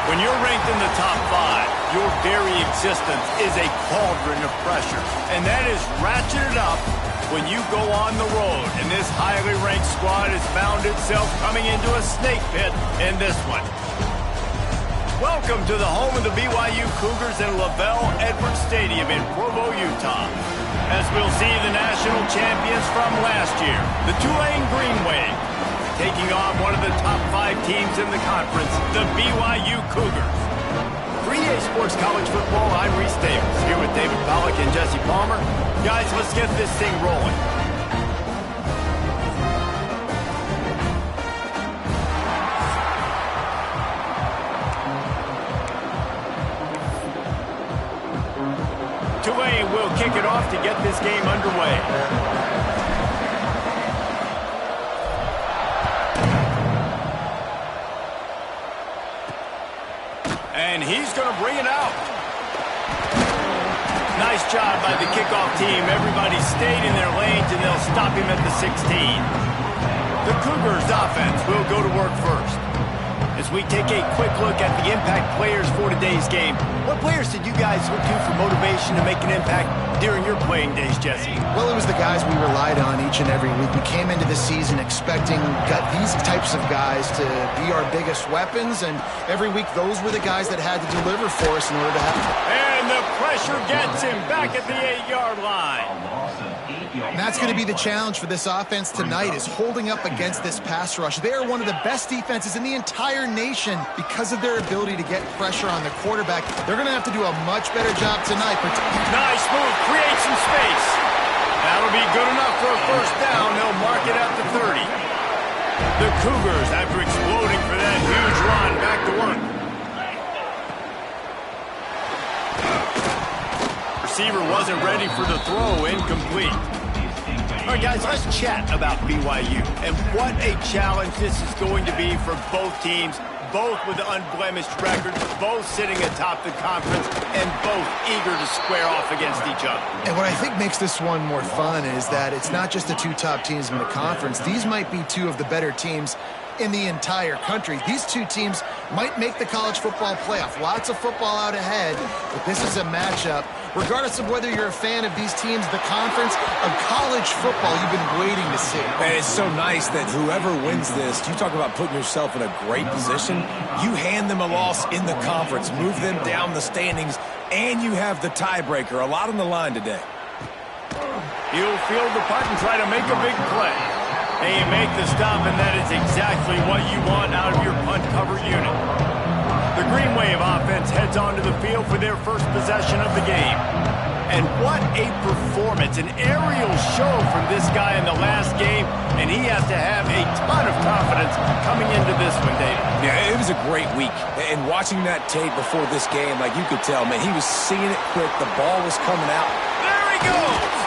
When you're ranked in the top 5, your very existence is a cauldron of pressure. And that is ratcheted up when you go on the road. And this highly ranked squad has found itself coming into a snake pit in this one. Welcome to the home of the BYU Cougars in LaVell Edwards Stadium in Provo, Utah. As we'll see the national champions from last year, the Tulane Green Wave, taking on one of the top 5 teams in the conference, the BYU Cougars. For EA Sports College Football, I'm Reese Davis, here with David Pollack and Jesse Palmer. Guys, let's get this thing rolling. Tulane will kick it off to get this game underway. And he's going to bring it out. Nice job by the kickoff team. Everybody stayed in their lanes, and they'll stop him at the 16. The Cougars offense will go to work first. As we take a quick look at the impact players for today's game, what players did you guys look to for motivation to make an impact during your playing days, Jesse? Well, it was the guys we relied on each and every week. We came into the season expecting these types of guys to be our biggest weapons, and every week those were the guys that had to deliver for us in order to have it. And the pressure gets him back at the 8-yard line. And that's going to be the challenge for this offense tonight, is holding up against this pass rush. They are one of the best defenses in the entire nation because of their ability to get pressure on the quarterback. They're going to have to do a much better job tonight. Nice move. Create some space. That'll be good enough for a first down. They'll mark it at the 30. The Cougars, after exploding for that huge run, back to work. Receiver wasn't ready for the throw. Incomplete. All right, guys, let's chat about BYU and what a challenge this is going to be for both teams, both with unblemished records, both sitting atop the conference, and both eager to square off against each other. And what I think makes this one more fun is that it's not just the 2 top teams in the conference. These might be 2 of the better teams in the entire country. These 2 teams might make the college football playoff. Lots of football out ahead, but this is a matchup. Regardless of whether you're a fan of these teams, the conference of college football you've been waiting to see. And it's so nice that whoever wins this, you talk about putting yourself in a great position, you hand them a loss in the conference, move them down the standings, and you have the tiebreaker. A lot on the line today. He'll field the punt and try to make a big play. And you make the stop, and that is exactly what you want out of your punt cover unit. The Green Wave offense heads onto the field for their first possession of the game. And what a performance, an aerial show from this guy in the last game, and he has to have a ton of confidence coming into this one, David. Yeah, it was a great week. And watching that tape before this game, like you could tell, man, he was seeing it quick. The ball was coming out. There he goes!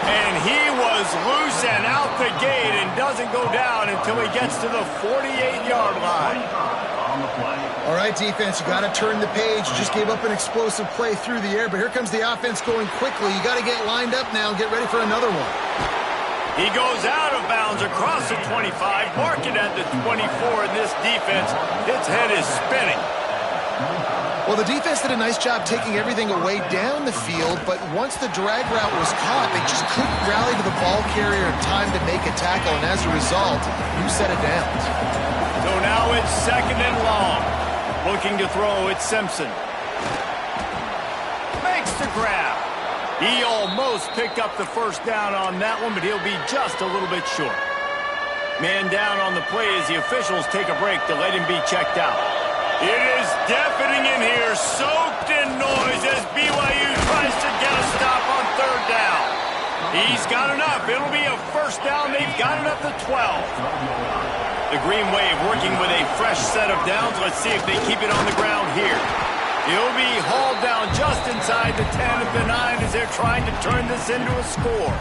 And he was loose and out the gate and doesn't go down until he gets to the 48-yard line. All right, defense, you got to turn the page. You just gave up an explosive play through the air, but here comes the offense going quickly. You got to get lined up now and get ready for another one. He goes out of bounds across the 25, mark it at the 24, and this defense, its head is spinning. Well, the defense did a nice job taking everything away down the field, but once the drag route was caught, they just couldn't rally to the ball carrier in time to make a tackle, and as a result, you set it down. So now it's 2nd and long. Looking to throw, it's Simpson. Makes the grab. He almost picked up the first down on that one, but he'll be just a little bit short. Man down on the play as the officials take a break to let him be checked out. It is deafening in here, soaked in noise as BYU tries to get a stop on third down. He's got enough. It'll be a first down. They've got it up to 12. The Green Wave working with a fresh set of downs. Let's see if they keep it on the ground here. He'll be hauled down just inside the 10 of the 9 as they're trying to turn this into a score.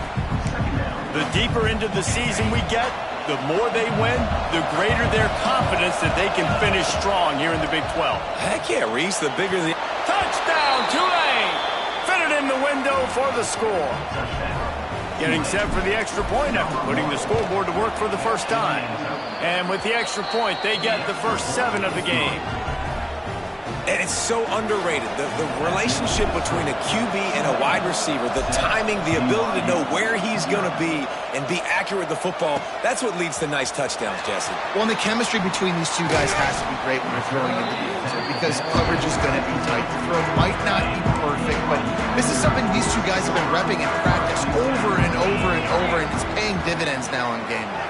The deeper into the season we get, the more they win, the greater their confidence that they can finish strong here in the Big 12. Heck yeah, Reese, the bigger the... Touchdown, Tulane! Fitted in the window for the score. Getting set for the extra point after putting the scoreboard to work for the first time. And with the extra point, they get the first 7 of the game. And it's so underrated. The relationship between a QB and a wide receiver, the timing, the ability to know where he's going to be and be accurate with the football, that's what leads to nice touchdowns, Jesse. Well, and the chemistry between these two guys has to be great when they're throwing into the end zone because coverage is going to be tight. The throw might not be perfect, but this is something these two guys have been repping in practice over and over and over, and it's paying dividends now on game day.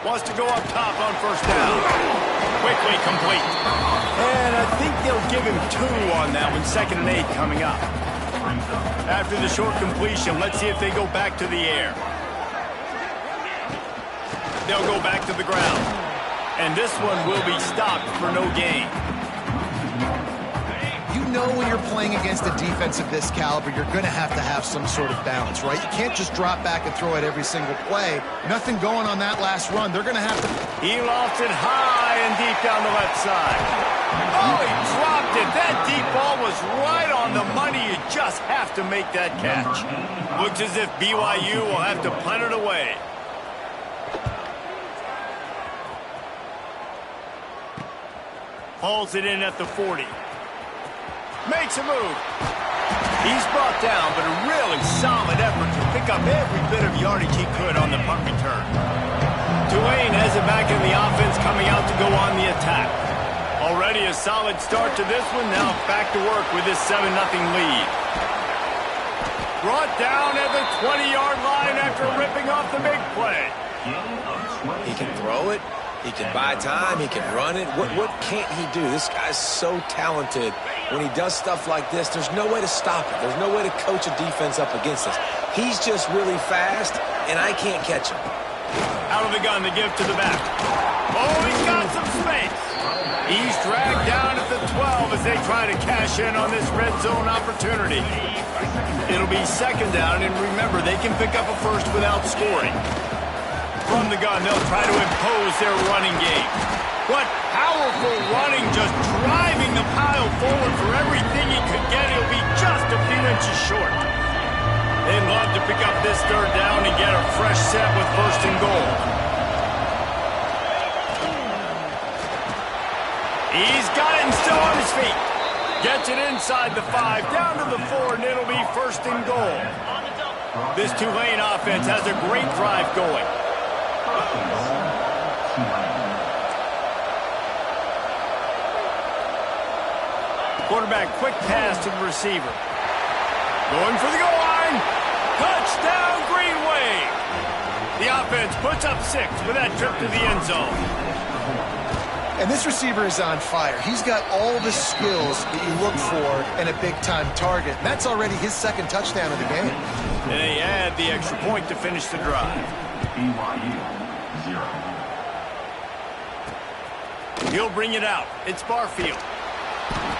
Wants to go up top on first down. Quickly complete. And I think they'll give him 2 on that one. 2nd and 8 coming up. After the short completion, let's see if they go back to the air. They'll go back to the ground. And this one will be stopped for no gain. You know when you're playing against a defense of this caliber, you're going to have some sort of balance, right? You can't just drop back and throw it every single play. Nothing going on that last run. They're going to have to... He lofted high and deep down the left side. Oh, he dropped it. That deep ball was right on the money. You just have to make that catch. Looks as if BYU will have to punt it away. Hauls it in at the 40. Makes a move. He's brought down, but a really solid effort to pick up every bit of yardage he could on the punt return. Tulane has it back in the offense, coming out to go on the attack. Already a solid start to this one. Now back to work with this 7-0 lead. Brought down at the 20-yard line after ripping off the big play. He can throw it. He can buy time. He can run it. What can't he do? This guy's so talented. When he does stuff like this, there's no way to stop it. There's no way to coach a defense up against us. He's just really fast, and I can't catch him. Out of the gun to give to the back. Oh, he's got some space. He's dragged down at the 12 as they try to cash in on this red zone opportunity. It'll be 2nd down, and remember, they can pick up a first without scoring. From the gun, they'll try to impose their running game. What powerful running, just driving the pile forward for everything he could get. He'll be just a few inches short. They'd love to pick up this 3rd down and get a fresh set with 1st and goal. He's got it and still on his feet. Gets it inside the 5, down to the 4, and it'll be 1st and goal. This Tulane offense has a great drive going. Quarterback, quick pass to the receiver. Going for the goal line. Touchdown, Green Wave. The offense puts up 6 with that trip to the end zone. And this receiver is on fire. He's got all the skills that you look for in a big-time target. That's already his 2nd touchdown of the game. And they add the extra point to finish the drive. He'll bring it out. It's Barfield.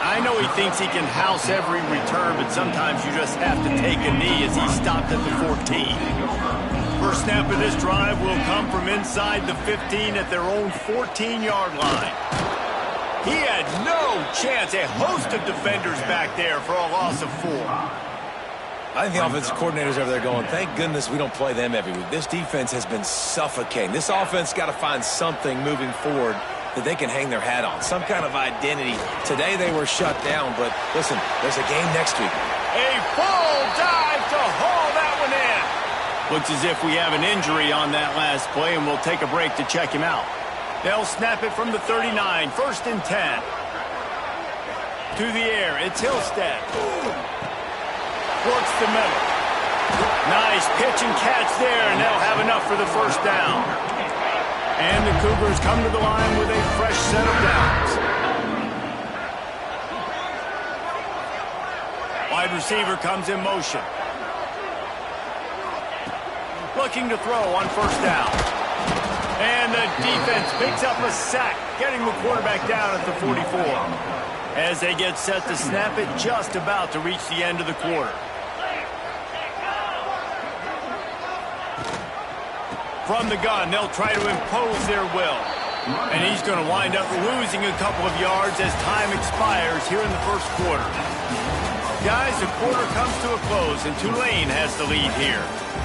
I know he thinks he can house every return, but sometimes you just have to take a knee as he stopped at the 14. First snap of this drive will come from inside the 15 at their own 14-yard line. He had no chance. A host of defenders back there for a loss of 4. I think the offensive coordinators over there going, thank goodness we don't play them every week. This defense has been suffocating. This offense got to find something moving forward that they can hang their hat on, some kind of identity. Today they were shut down, but listen, there's a game next week. A full dive to haul that one in. Looks as if we have an injury on that last play, and we'll take a break to check him out. They'll snap it from the 39, 1st and 10. To the air, it's Hillstead. works the middle. Nice pitch and catch there, and they'll have enough for the first down. And the Cougars come to the line with a fresh set of downs. Wide receiver comes in motion. Looking to throw on first down. And the defense picks up a sack, getting the quarterback down at the 44. As they get set to snap it, just about to reach the end of the quarter. From the gun, they'll try to impose their will. And he's going to wind up losing a couple of yards as time expires here in the first quarter. Guys, the quarter comes to a close, and Tulane has the lead here.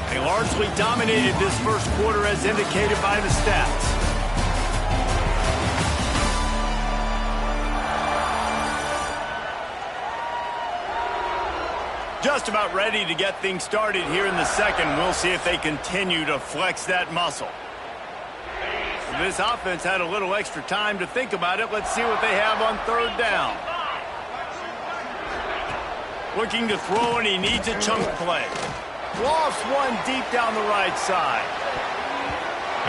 They largely dominated this first quarter as indicated by the stats. Just about ready to get things started here in the second. We'll see if they continue to flex that muscle. This offense had a little extra time to think about it. Let's see what they have on third down. Looking to throw, and he needs a chunk play. Lost one deep down the right side.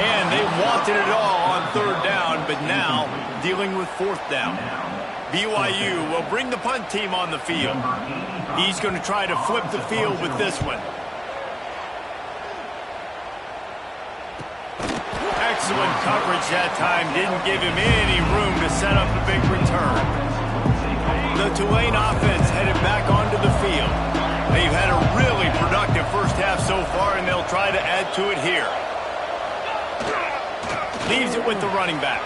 And they wanted it all on third down, but now dealing with fourth down. BYU will bring the punt team on the field. He's going to try to flip the field with this one. Excellent coverage that time. Didn't give him any room to set up a big return. The Tulane offense headed back onto the field. They've had a really productive first half so far, and they'll try to add to it here. Leaves it with the running back.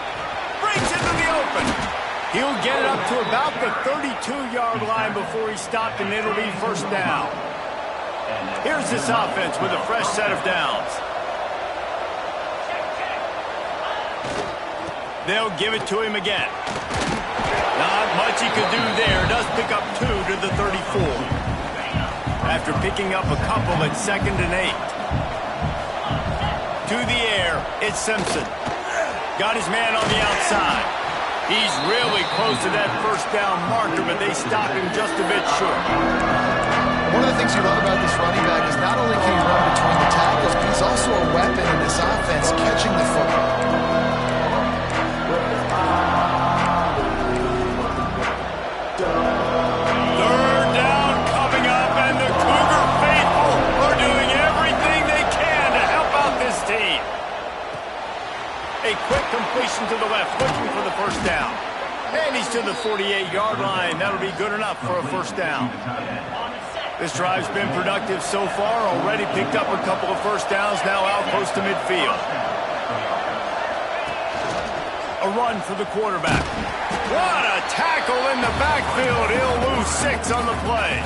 Breaks into the open. He'll get it up to about the 32-yard line before he's stopped, and it'll be first down. Here's this offense with a fresh set of downs. They'll give it to him again. Not much he could do there. Does pick up 2 to the 34. After picking up a couple at 2nd and 8. To the air, it's Simpson. Got his man on the outside. He's really close to that first down marker, but they stop him just a bit short. One of the things you love about this running back is not only can he run between the tackles, but he's also a weapon in this offense, catching the football. Third down coming up, and the Cougar faithful are doing everything they can to help out this team. A quick completion to the left, looking for the first down. And he's to the 48-yard line. That'll be good enough for a first down. This drive's been productive so far. Already picked up a couple of first downs, now out close to midfield. A run for the quarterback. What a tackle in the backfield. He'll lose 6 on the play.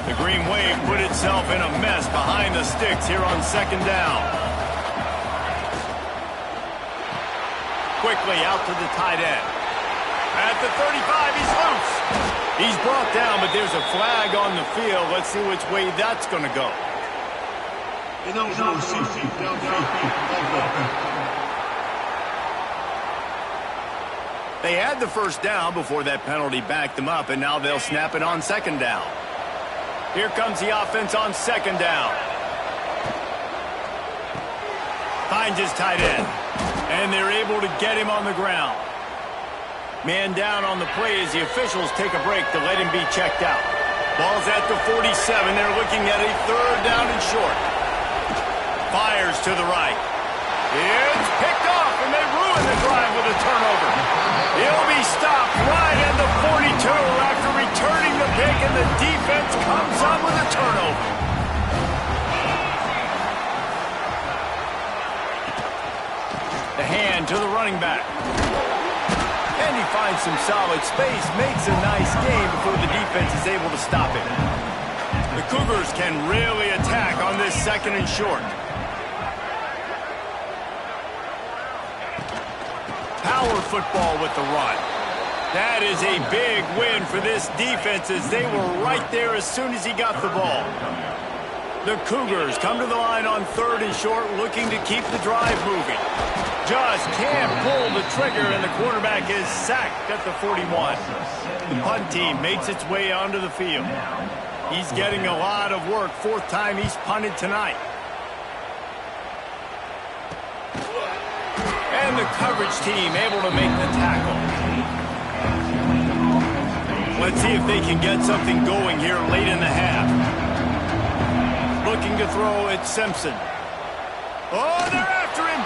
The Green Wave put itself in a mess behind the sticks here on second down. Quickly out to the tight end. At the 35, he's loose. He's brought down, but there's a flag on the field. Let's see which way that's going to go. They had the first down before that penalty backed them up, and now they'll snap it on second down. Here comes the offense on second down. Finds his tight end, and they're able to get him on the ground. Man down on the play as the officials take a break to let him be checked out. Ball's at the 47. They're looking at a third down and short. Fires to the right. It's picked off, and they ruin the drive with a turnover. He'll be stopped right at the 42 after returning the pick, and the defense comes up with a turnover. The hand to the running back. And he finds some solid space, makes a nice game before the defense is able to stop him. The Cougars can really attack on this second and short. Power football with the run. That is a big win for this defense as they were right there as soon as he got the ball. The Cougars come to the line on third and short, looking to keep the drive moving. Just can't pull the trigger, and the quarterback is sacked at the 41. The punt team makes its way onto the field. He's getting a lot of work. Fourth time he's punted tonight. And the coverage team able to make the tackle. Let's see if they can get something going here late in the half. Looking to throw, it's Simpson. Oh, they're after him.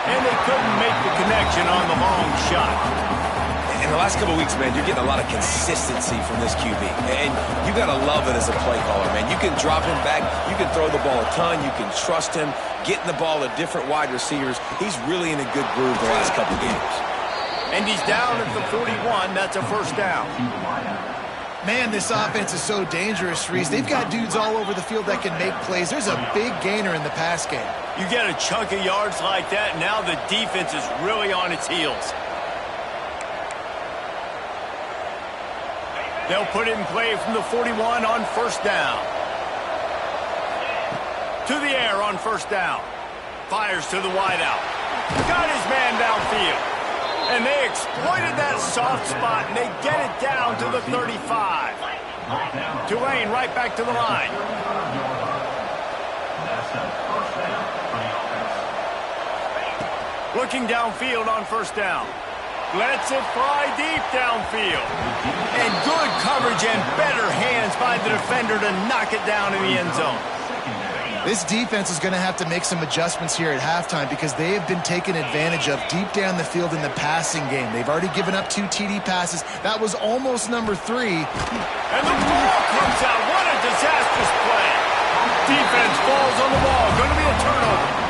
And they couldn't make the connection on the long shot. In the last couple of weeks, man, you're getting a lot of consistency from this QB. And you got to love it as a play caller, man. You can drop him back. You can throw the ball a ton. You can trust him, getting the ball to different wide receivers. He's really in a good groove the last couple of games. And he's down at the 41. That's a first down. Man, this offense is so dangerous, Reese. They've got dudes all over the field that can make plays. There's a big gainer in the pass game. You get a chunk of yards like that, now the defense is really on its heels. They'll put it in play from the 41 on first down. To the air on first down. Fires to the wideout. Got his man downfield. And they exploited that soft spot, and they get it down to the 35. Tulane right back to the line. Looking downfield on first down. Lets it fly deep downfield. And good coverage and better hands by the defender to knock it down in the end zone. This defense is going to have to make some adjustments here at halftime because they have been taken advantage of deep down the field in the passing game. They've already given up 2 TD passes. That was almost number 3. And the ball comes out. What a disastrous play. Defense falls on the ball. Going to be a turnover.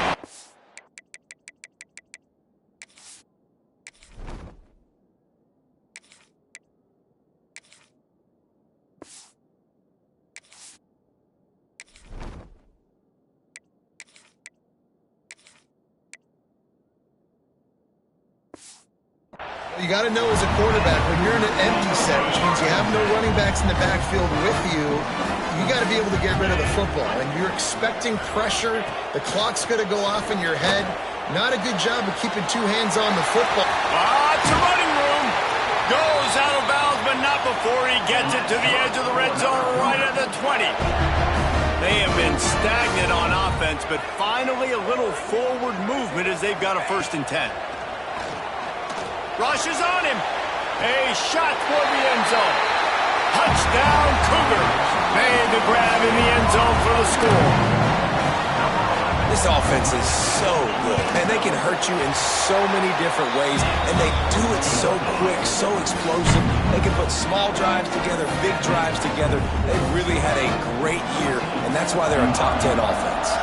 You got to know as a quarterback, when you're in an empty set, which means you have no running backs in the backfield with you, you got to be able to get rid of the football. And you're expecting pressure. The clock's going to go off in your head. Not a good job of keeping 2 hands on the football. It's a running room. Goes out of bounds, but not before he gets it to the edge of the red zone right at the 20. They have been stagnant on offense, but finally a little forward movement as they've got a 1st and 10. Rushes on him. A shot toward the end zone. Touchdown, Cougars. Made the grab in the end zone for the score. This offense is so good, and they can hurt you in so many different ways, and they do it so quick, so explosive. They can put small drives together, big drives together. They've really had a great year, and that's why they're a top 10 offense.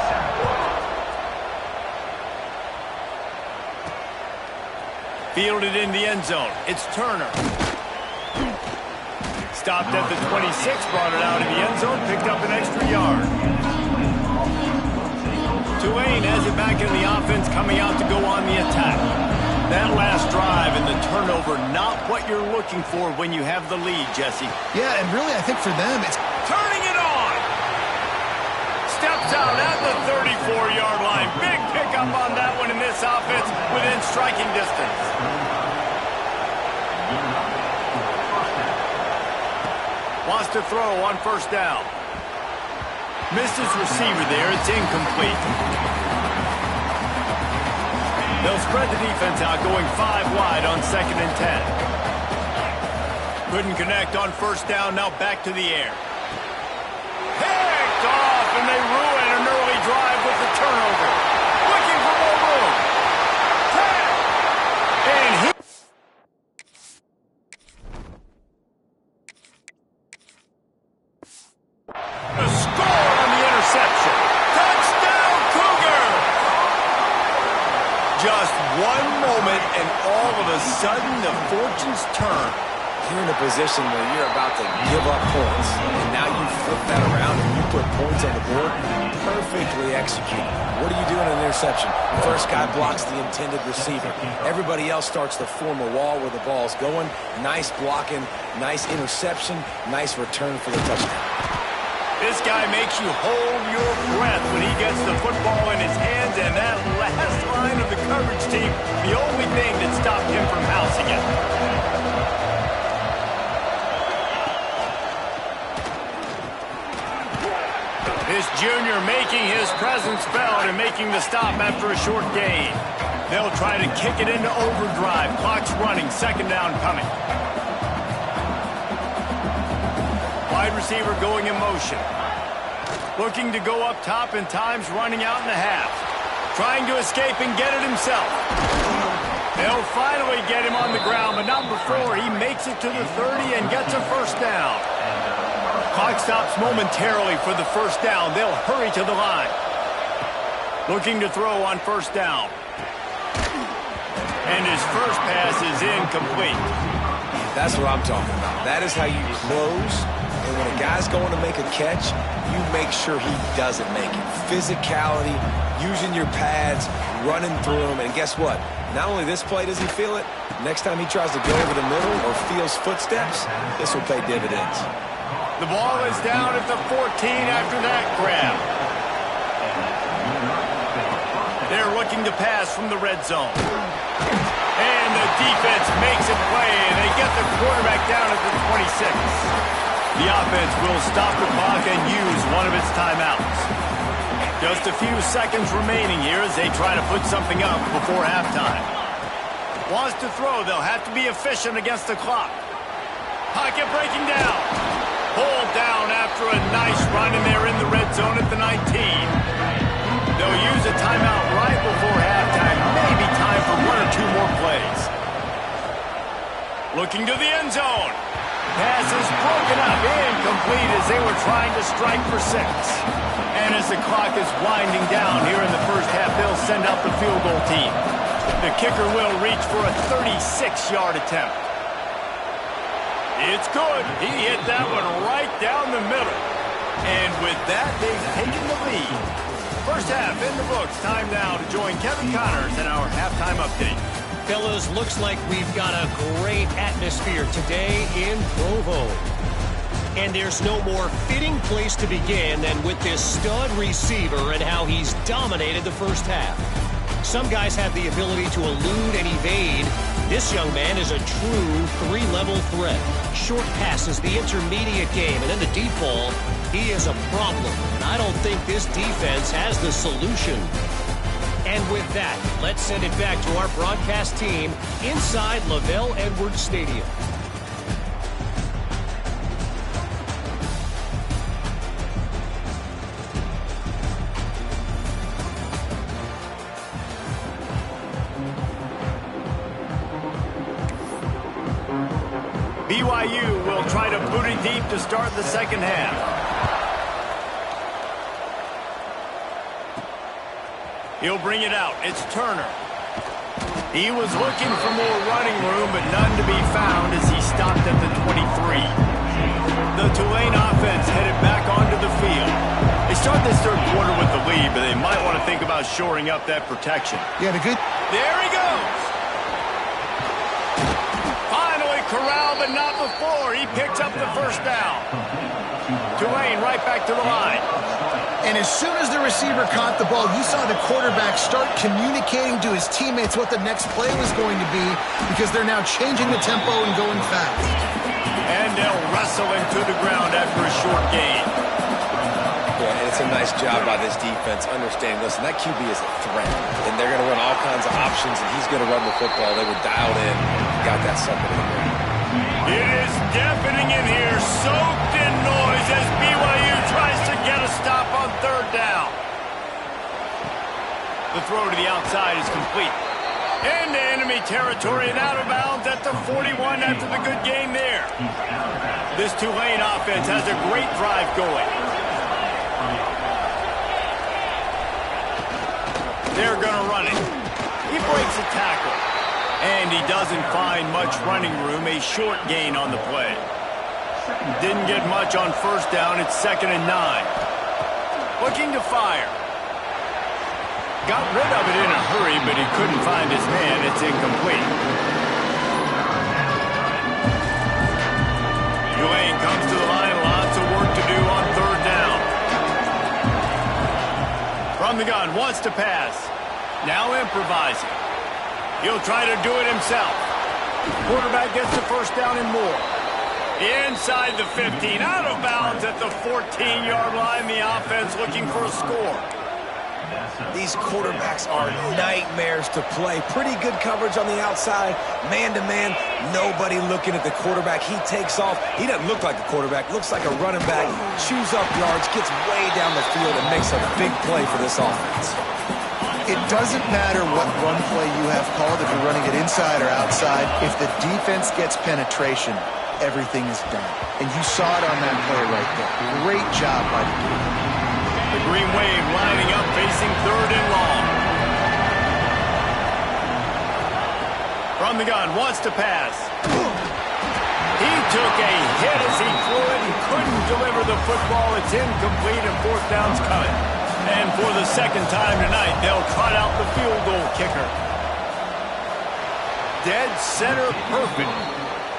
Fielded in the end zone. It's Turner. Stopped at the 26, brought it out in the end zone, picked up an extra yard. Tulane has it back in the offense, coming out to go on the attack. That last drive and the turnover, not what you're looking for when you have the lead, Jesse. Yeah, and really I think for them it's turning it on. Steps out at the 34-yard line. Big pickup on that one in this offense within striking distance. Wants to throw on first down. Missed his receiver there. It's incomplete. They'll spread the defense out, going 5 wide on 2nd and 10. Couldn't connect on first down. Now back to the air. Picked off, and they ruin an early drive with the turnover. Looking for more room. And he... A score on the interception. Touchdown, Cougar! Just one moment, and all of a sudden, the fortunes turn. You're in a position where you're about to give up points, and now you flip that around and you put points on the board. Perfectly executed. What do you do in an interception? First guy blocks the intended receiver. Everybody else starts to form a wall where the ball's going. Nice blocking, nice interception, nice return for the touchdown. This guy makes you hold your breath when he gets the football in his hands, and that last line of the coverage team, the only thing that stopped him from housing it. This junior making his presence felt and making the stop after a short gain. They'll try to kick it into overdrive. Clock's running. Second down coming. Wide receiver going in motion. Looking to go up top, and time's running out in the half. Trying to escape and get it himself. They'll finally get him on the ground, but not before he makes it to the 30 and gets a first down. Clock stops momentarily for the first down. They'll hurry to the line. Looking to throw on first down. And his first pass is incomplete. That's what I'm talking about. That is how you close. And when a guy's going to make a catch, you make sure he doesn't make it. Physicality, using your pads, running through them. And guess what? Not only this play does he feel it, next time he tries to go over the middle or feels footsteps, this will pay dividends. The ball is down at the 14 after that grab. They're looking to pass from the red zone. And the defense makes a play, and they get the quarterback down at the 26. The offense will stop the clock and use one of its timeouts. Just a few seconds remaining here as they try to put something up before halftime. Wants to throw. They'll have to be efficient against the clock. Pocket breaking down. Pulled down after a nice run, and they're in the red zone at the 19. They'll use a timeout right before halftime. Maybe time for one or two more plays. Looking to the end zone. Pass is broken up, incomplete as they were trying to strike for 6. And as the clock is winding down here in the first half, they'll send out the field goal team. The kicker will reach for a 36-yard attempt. It's good. He hit that one right down the middle. And with that, they've taken the lead. First half in the books. Time now to join Kevin Connors in our halftime update. Fellas, looks like we've got a great atmosphere today in Provo. And there's no more fitting place to begin than with this stud receiver and how he's dominated the first half. Some guys have the ability to elude and evade. This young man is a true three-level threat. Short passes, the intermediate game, and then the deep ball. He is a problem, and I don't think this defense has the solution. And with that, let's send it back to our broadcast team inside Lavelle Edwards Stadium. BYU will try to boot it deep to start the second half. He'll bring it out. It's Turner. He was looking for more running room, but none to be found as he stopped at the 23. The Tulane offense headed back onto the field. They start this third quarter with the lead, but they might want to think about shoring up that protection. Yeah, the good. There he goes. Finally corralled, but not before. He picks up the first down. Tulane right back to the line. And as soon as the receiver caught the ball, you saw the quarterback start communicating to his teammates what the next play was going to be because they're now changing the tempo and going fast. And they'll wrestle him to the ground after a short gain. Yeah, and it's a nice job by this defense understanding, listen, that QB is a threat, and they're going to run all kinds of options, and he's going to run the football. They were dialed in, got that sucker in there. It is deafening in here, soaked in noise as BYU tries to get a stop on third down. The throw to the outside is complete. Into enemy territory and out of bounds at the 41 after the good game there. This Tulane offense has a great drive going. They're going to run it. He breaks a tackle. And he doesn't find much running room, a short gain on the play. Didn't get much on first down. It's 2nd and 9. Looking to fire. Got rid of it in a hurry, but he couldn't find his man. It's incomplete. Tulane comes to the line. Lots of work to do on third down. From the gun, wants to pass. Now improvising. He'll try to do it himself. Quarterback gets the first down and more. Inside the 15, out of bounds at the 14-yard line. The offense looking for a score. These quarterbacks are nightmares to play. Pretty good coverage on the outside. Man-to-man, nobody looking at the quarterback. He takes off. He doesn't look like a quarterback. Looks like a running back. Chews up yards, gets way down the field, and makes a big play for this offense. It doesn't matter what run play you have called, if you're running it inside or outside. If the defense gets penetration, everything is done. And you saw it on that play right there. Great job by the defense. The Green Wave lining up, facing 3rd and long. From the gun, wants to pass. He took a hit as he threw it and couldn't deliver the football. It's incomplete and 4th down's coming. And for the 2nd time tonight, they'll trot out the field goal kicker. Dead center perfect.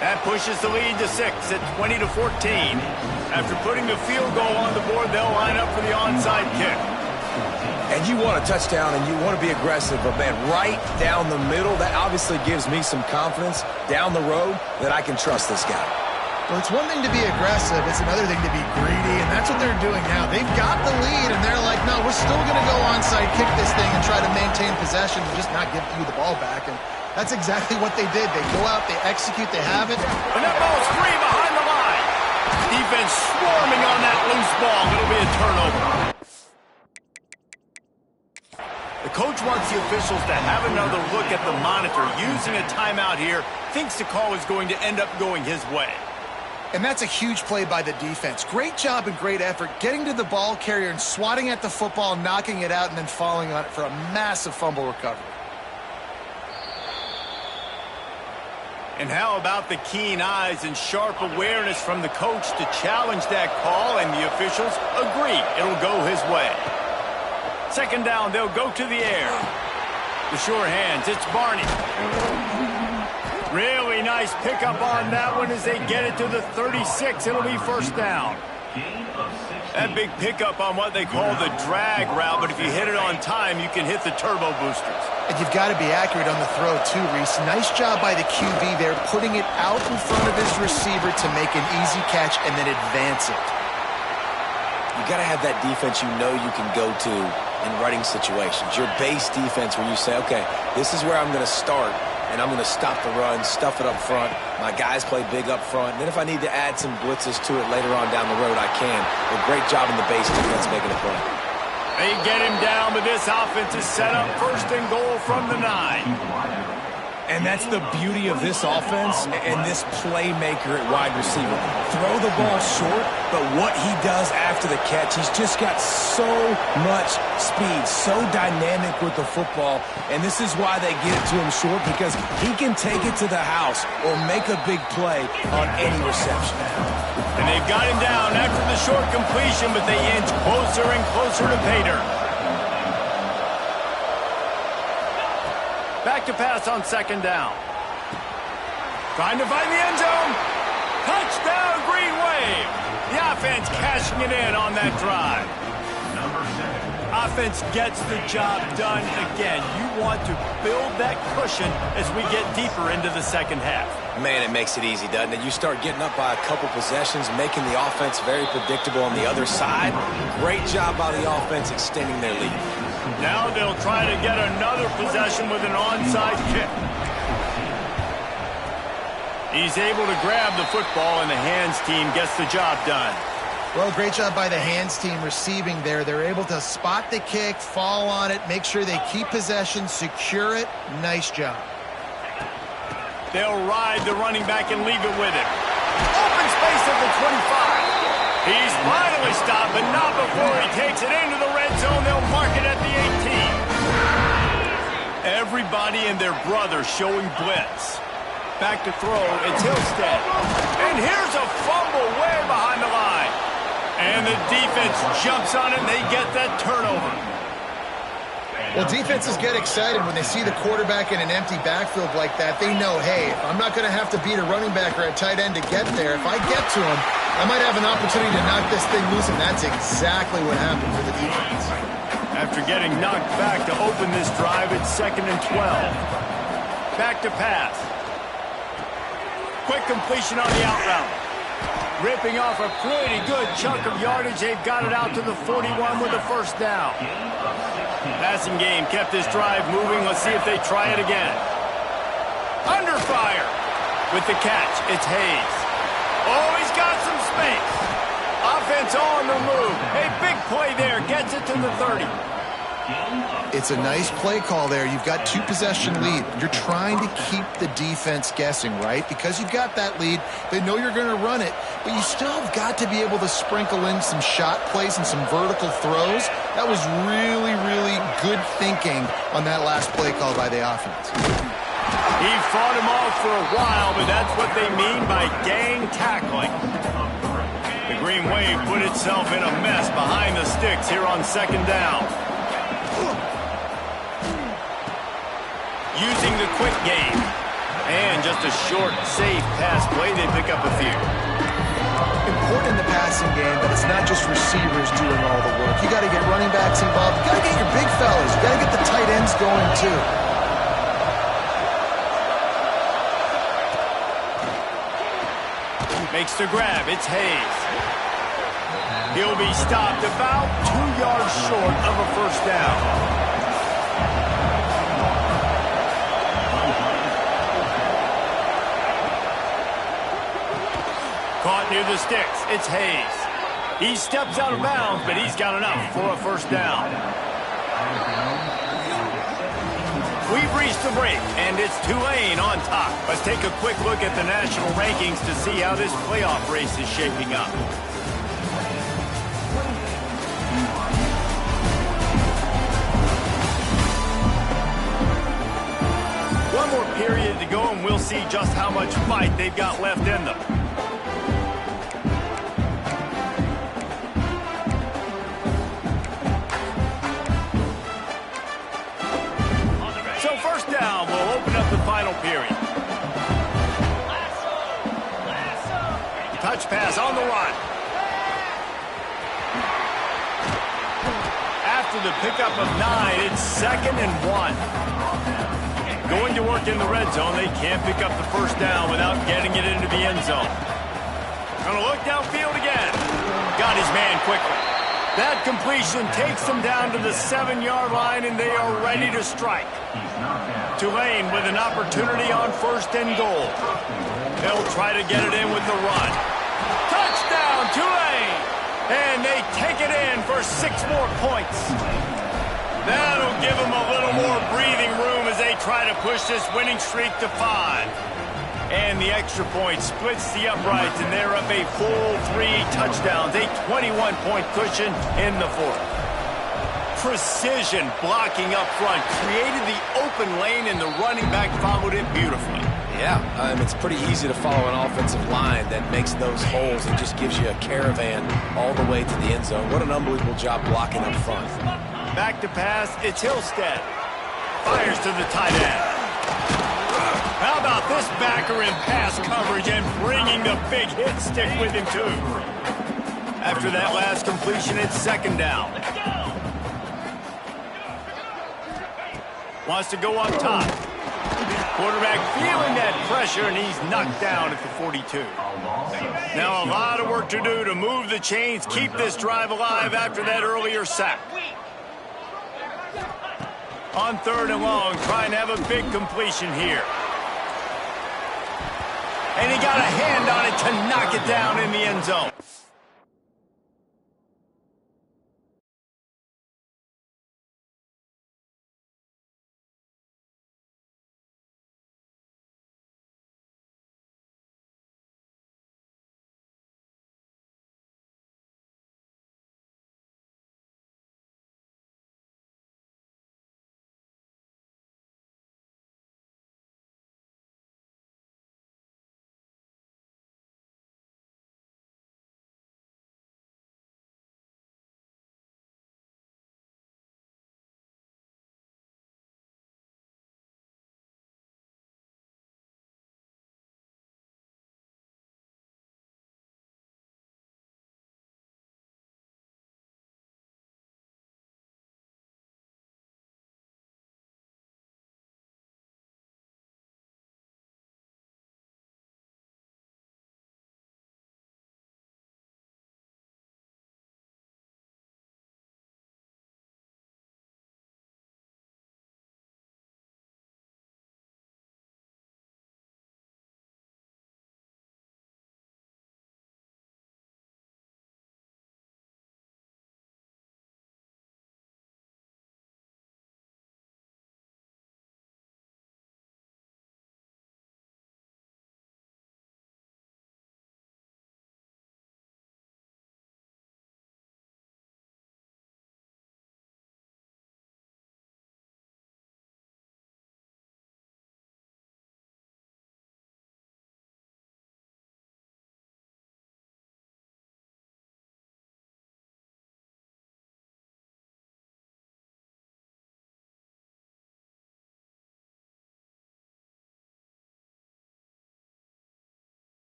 That pushes the lead to 6 at 20-14. After putting the field goal on the board, they'll line up for the onside kick. And you want a touchdown and you want to be aggressive, but man, right down the middle, that obviously gives me some confidence down the road that I can trust this guy. Well, it's one thing to be aggressive. It's another thing to be greedy, and that's what they're doing now. They've got the lead, and they're like, no, we're still going to go onside, kick this thing, and try to maintain possession and just not give you the ball back. And that's exactly what they did. They go out, they execute, they have it. And that ball's free behind the line. Defense swarming on that loose ball. It'll be a turnover. The coach wants the officials to have another look at the monitor. Using a timeout here, thinks the call is going to end up going his way. And that's a huge play by the defense. Great job and great effort getting to the ball carrier and swatting at the football, knocking it out, and then falling on it for a massive fumble recovery. And how about the keen eyes and sharp awareness from the coach to challenge that call, and the officials agree it'll go his way. 2nd down, they'll go to the air. The sure hands, it's Barney. Really nice pickup on that one as they get it to the 36. It'll be 1st down. That big pickup on what they call the drag route, but if you hit it on time, you can hit the turbo boosters. And you've got to be accurate on the throw, too, Reese. Nice job by the QB there, putting it out in front of his receiver to make an easy catch and then advance it. You got to have that defense you know you can go to in running situations. Your base defense where you say, okay, this is where I'm going to start, and I'm going to stop the run, stuff it up front. My guys play big up front. And then if I need to add some blitzes to it later on down the road, I can. A great job in the base defense making a play. They get him down, but this offense is set up 1st and goal from the 9. And that's the beauty of this offense and this playmaker at wide receiver. Throw the ball short, but what he does after the catch, he's just got so much speed, so dynamic with the football. And this is why they get it to him short, because he can take it to the house or make a big play on any reception. And they've got him down after the short completion, but they inch closer and closer to pay dirt. Back to pass on 2nd down. Trying to find the end zone. Touchdown, Green Wave. The offense cashing it in on that drive. Offense gets the job done again. You want to build that cushion as we get deeper into the 2nd half. Man, it makes it easy, doesn't it? You start getting up by a couple possessions, making the offense very predictable on the other side. Great job by the offense extending their lead. Now they'll try to get another possession with an onside kick. He's able to grab the football, and the hands team gets the job done. Well, great job by the hands team receiving there. They're able to spot the kick, fall on it, make sure they keep possession, secure it. Nice job. They'll ride the running back and leave it with him. Open space at the 25. He's finally stopped, but not before he takes it into the red zone. They'll mark it at the 18. Everybody and their brother showing blitz. Back to throw, it's Hillstead. And here's a fumble way behind the line. And the defense jumps on it, and they get that turnover. Well, defenses get excited when they see the quarterback in an empty backfield like that. They know, hey, I'm not going to have to beat a running back or a tight end to get there. If I get to him, I might have an opportunity to knock this thing loose, and that's exactly what happened for the defense. After getting knocked back to open this drive, it's 2nd and 12. Back to pass. Quick completion on the out route. Ripping off a pretty good chunk of yardage. They've got it out to the 41 with a first down. Passing game kept this drive moving. Let's see if they try it again. Under fire. With the catch, it's Hayes. Oh, he's got some space. Offense on the move. A big play there. Gets it to the 30. It's a nice play call there. You've got 2-possession lead. You're trying to keep the defense guessing, right? Because you've got that lead, they know you're going to run it, but you still have got to be able to sprinkle in some shot plays and some vertical throws. That was really, really good thinking on that last play call by the offense. He fought him off for a while, but that's what they mean by gang tackling. The Green Wave put itself in a mess behind the sticks here on second down. Using the quick game. And just a short, safe pass play, they pick up a few. Important in the passing game, but it's not just receivers doing all the work. You got to get running backs involved. You got to get your big fellas. You got to get the tight ends going too. Makes the grab. It's Hayes. He'll be stopped about 2 yards short of a first down. Caught near the sticks. It's Hayes. He steps out of bounds, but he's got enough for a first down. We've reached the break, and it's Tulane on top. Let's take a quick look at the national rankings to see how this playoff race is shaping up. One more period to go, and we'll see just how much fight they've got left in them. Final period. Touch pass on the run. After the pickup of 9, it's 2nd and 1. Going to work in the red zone. They can't pick up the first down without getting it into the end zone. Gonna look downfield again. Got his man quickly. That completion takes them down to the 7-yard line, and they are ready to strike. Tulane with an opportunity on 1st and goal. They'll try to get it in with the run. Touchdown, Tulane! And they take it in for 6 more points. That'll give them a little more breathing room as they try to push this winning streak to 5. And the extra point splits the uprights, and they're up a full 3 touchdowns, a 21-point cushion in the 4th. Precision blocking up front created the open lane, and the running back followed it beautifully. Yeah, it's pretty easy to follow an offensive line that makes those holes and just gives you a caravan all the way to the end zone. What an unbelievable job blocking up front. Back to pass, it's Hillstead. Fires to the tight end. How about this backer in pass coverage and bringing the big hit stick with him too. After that last completion, it's 2nd down. Wants to go up top. Quarterback feeling that pressure, and he's knocked down at the 42. Now a lot of work to do to move the chains, keep this drive alive after that earlier sack. On 3rd and long, trying to have a big completion here. And he got a hand on it to knock it down in the end zone.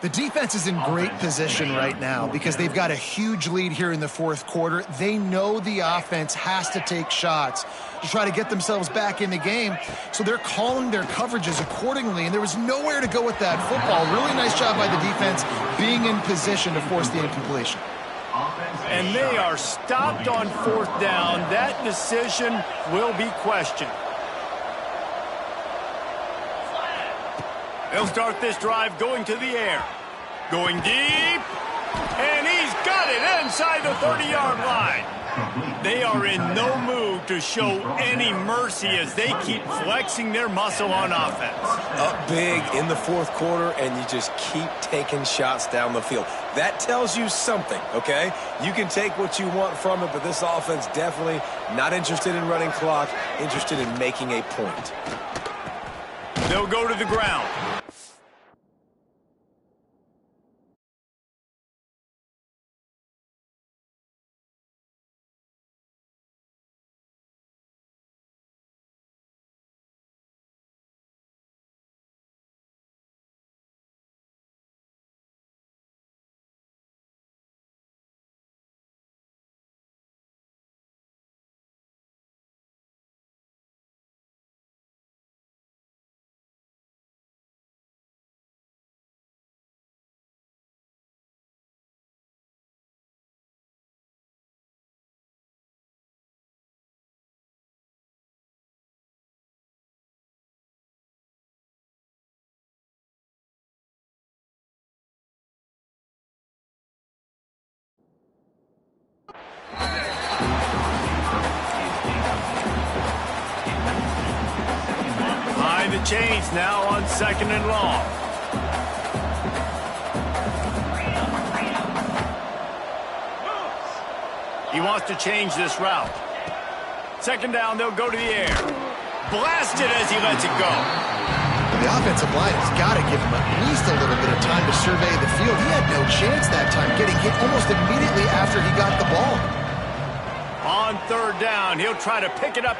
The defense is in great position right now because they've got a huge lead here in the fourth quarter. They know the offense has to take shots to try to get themselves back in the game, so they're calling their coverages accordingly, and there was nowhere to go with that football. Really nice job by the defense being in position to force the incompletion. And they are stopped on fourth down. That decision will be questioned. They'll start this drive going to the air. Going deep. And he's got it inside the 30-yard line. They are in no mood to show any mercy as they keep flexing their muscle on offense. Up big in the fourth quarter, and you just keep taking shots down the field. That tells you something, okay? You can take what you want from it, but this offense definitely not interested in running clock, interested in making a point. They'll go to the ground. Behind the chains now on second and long. He wants to change this route. Second down, they'll go to the air. Blasted as he lets it go. The offensive line has got to give him at least a little bit of time to survey the field. He had no chance that time, getting hit almost immediately after he got the ball. On third down, he'll try to pick it up.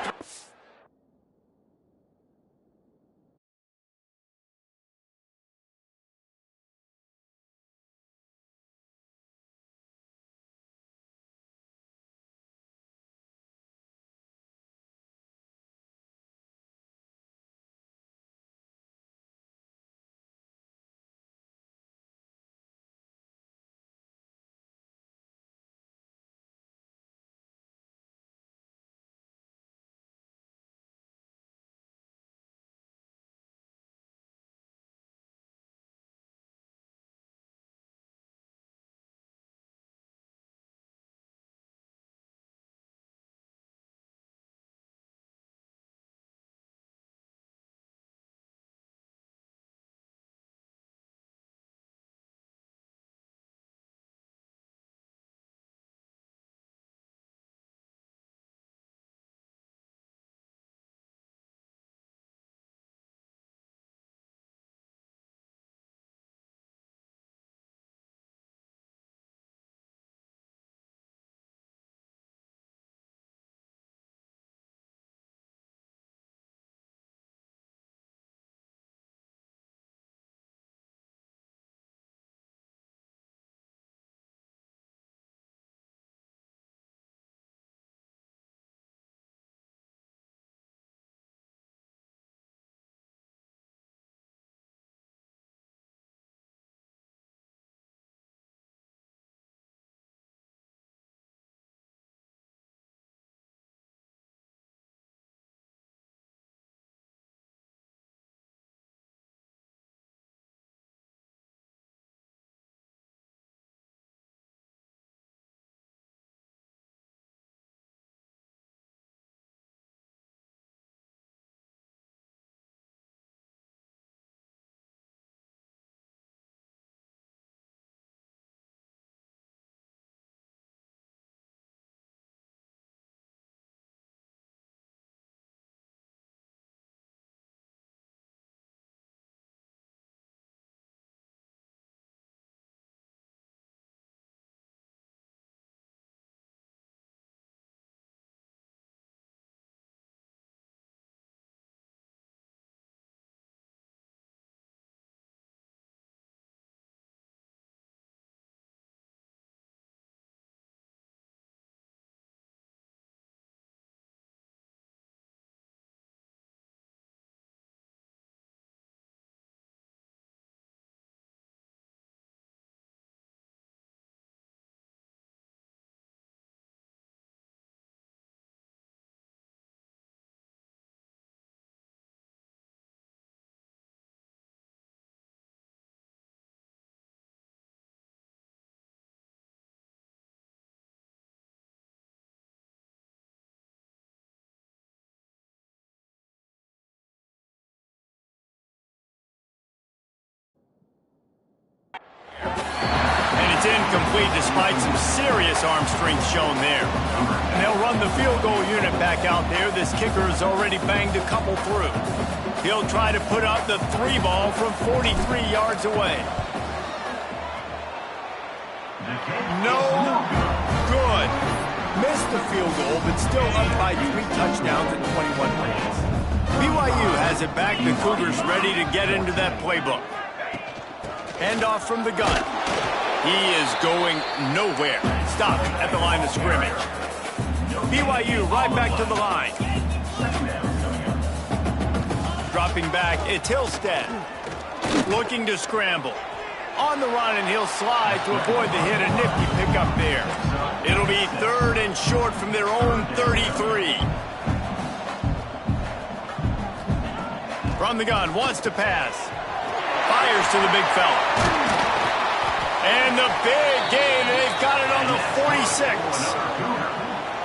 It's incomplete despite some serious arm strength shown there. And they'll run the field goal unit back out there. This kicker has already banged a couple through. He'll try to put up the 3 ball from 43 yards away. No good. Missed the field goal, but still up by 3 touchdowns and 21 points. BYU has it back. The Cougars ready to get into that playbook. Handoff from the gun. He is going nowhere. Stop at the line of scrimmage. BYU right back to the line. Dropping back, it's Hillstead. Looking to scramble. On the run, and he'll slide to avoid the hit. A nifty pickup there. It'll be 3rd and short from their own 33. From the gun, wants to pass. Fires to the big fella. And the big gain, and they've got it on the 46.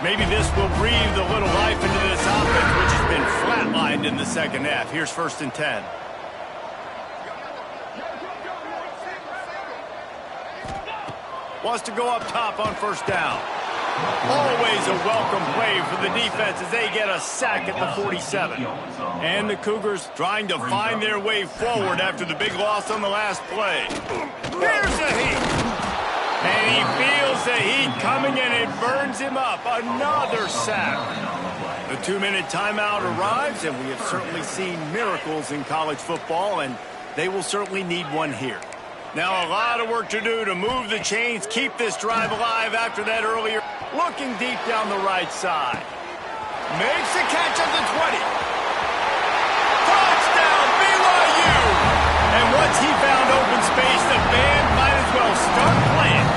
Maybe this will breathe a little life into this offense, which has been flatlined in the second half. Here's 1st and 10. Wants to go up top on 1st down. Always a welcome play for the defense as they get a sack at the 47. And the Cougars trying to find their way forward after the big loss on the last play. Here's the heat. And he feels the heat coming and it burns him up. Another sack. The 2-minute timeout arrives, and we have certainly seen miracles in college football, and they will certainly need one here. Now a lot of work to do to move the chains, keep this drive alive after that earlier. Looking deep down the right side. Makes the catch at the 20. Touchdown, BYU! And once he found open space, the band might as well start playing.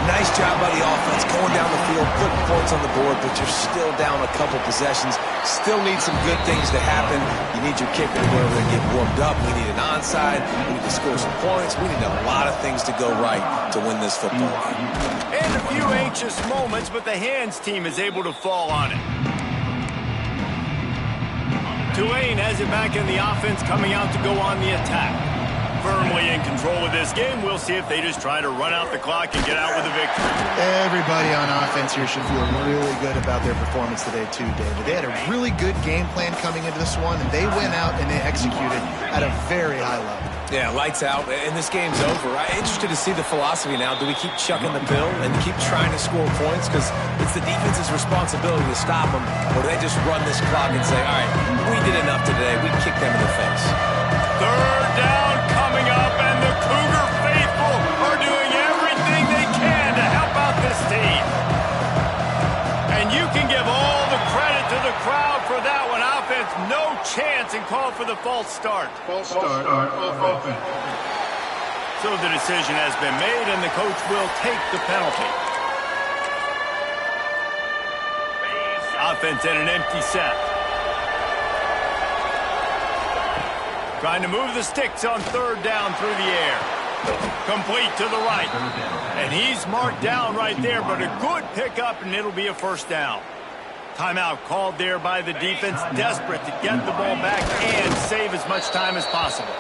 Nice job by the offense, going down the field, putting points on the board, but you're still down a couple possessions. Still need some good things to happen. You need your kicker to go over there and get warmed up. We need an onside. We need to score some points. We need a lot of things to go right to win this football game. And a few anxious moments, but the hands team is able to fall on it. Tulane has it back in the offense, coming out to go on the attack. Firmly in control of this game. We'll see if they just try to run out the clock and get out with a victory. Everybody on offense here should feel really good about their performance today too, David. They had a really good game plan coming into this one, and they went out and they executed at a very high level. Yeah, lights out, and this game's over. I'm interested to see the philosophy now. Do we keep chucking the pill and keep trying to score points? Because it's the defense's responsibility to stop them, or do they just run this clock and say, all right, we did enough today. We kicked them in the face. 3rd down coming up, and the Cougar faithful are doing everything they can to help out this team. And you can give all the credit to the crowd for that one. Offense, no chance, and call for the false start. False start of offense. So the decision has been made, and the coach will take the penalty. Offense in an empty set. Trying to move the sticks on 3rd down through the air. Complete to the right. And he's marked down right there, but a good pickup, and it'll be a 1st down. Timeout called there by the defense, desperate to get the ball back and save as much time as possible.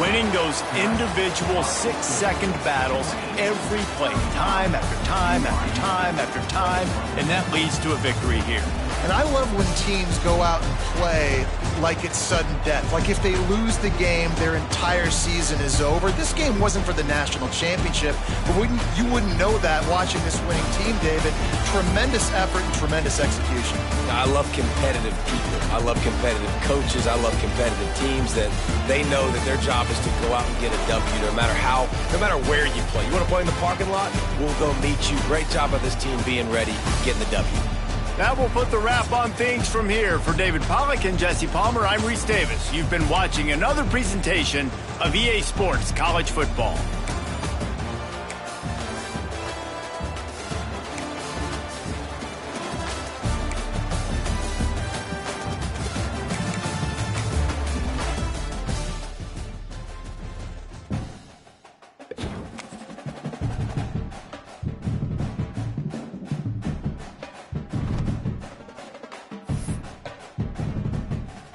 Winning those individual 6-second battles every play, time after time after time after time, and that leads to a victory here. And I love when teams go out and play like it's sudden death. Like if they lose the game, their entire season is over. This game wasn't for the national championship, but you wouldn't know that watching this winning team, David. Tremendous effort and tremendous execution. I love competitive people. I love competitive coaches. I love competitive teams that they know that their job is to go out and get a W no matter where you play. You want to play in the parking lot? We'll go meet you. Great job by this team being ready, getting the W. That will put the wrap on things from here. For David Pollack and Jesse Palmer, I'm Reese Davis. You've been watching another presentation of EA Sports College Football.